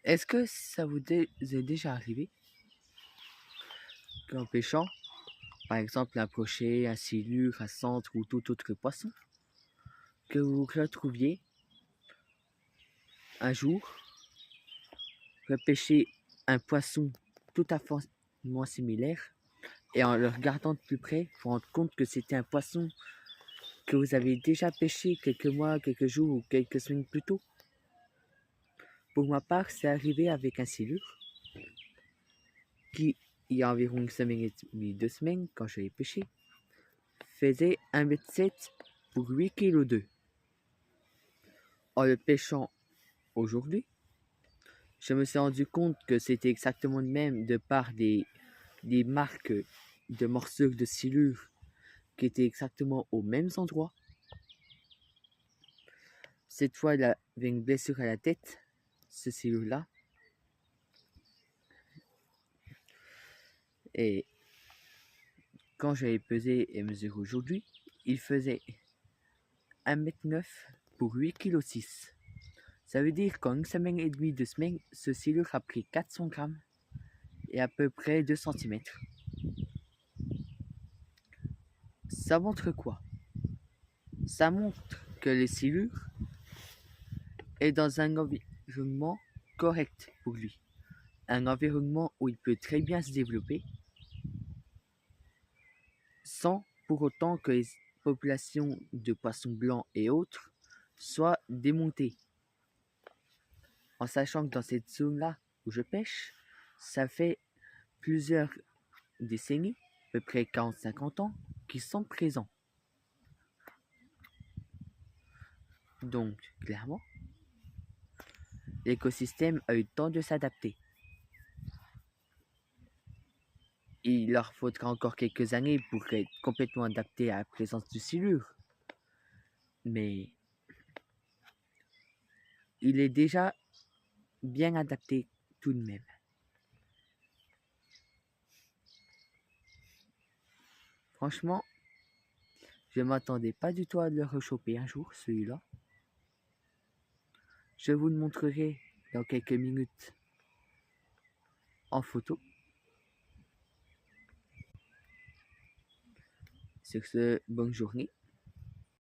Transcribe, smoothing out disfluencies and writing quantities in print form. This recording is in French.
Est-ce que ça vous est déjà arrivé qu'en pêchant, par exemple un brochet, un silure, un centre ou tout autre poisson, que vous retrouviez un jour repêcher un poisson tout à fait similaire et en le regardant de plus près, vous rendre compte que c'était un poisson que vous avez déjà pêché quelques mois, quelques jours ou quelques semaines plus tôt? Pour ma part, c'est arrivé avec un silure qui, il y a environ une semaine et demie, 2 semaines, quand je l'ai pêché, faisait 1,7 m pour 8,2 kg. En le pêchant aujourd'hui, je me suis rendu compte que c'était exactement le même de par des marques de morsures de silure qui étaient exactement aux mêmes endroits. Cette fois, il avait une blessure à la tête, ce silure-là. Et quand j'avais pesé et mesuré aujourd'hui, il faisait 1,9 m pour 8,6 kg. Ça veut dire qu'en une semaine et demie, 2 semaines, ce silure a pris 400 grammes et à peu près 2 cm. Ça montre quoi? Ça montre que le silure est dans un environnement correct pour lui. Un environnement où il peut très bien se développer sans pour autant que les populations de poissons blancs et autres soient démontées. En sachant que dans cette zone-là où je pêche, ça fait plusieurs décennies, à peu près 40-50 ans, qui sont présents. Donc, clairement, l'écosystème a eu le temps de s'adapter. Il leur faudra encore quelques années pour être complètement adapté à la présence du silure. Mais il est déjà bien adapté tout de même. Franchement, je ne m'attendais pas du tout à le rechoper un jour, celui-là. Je vous le montrerai dans quelques minutes en photo. Sur ce, bonne journée.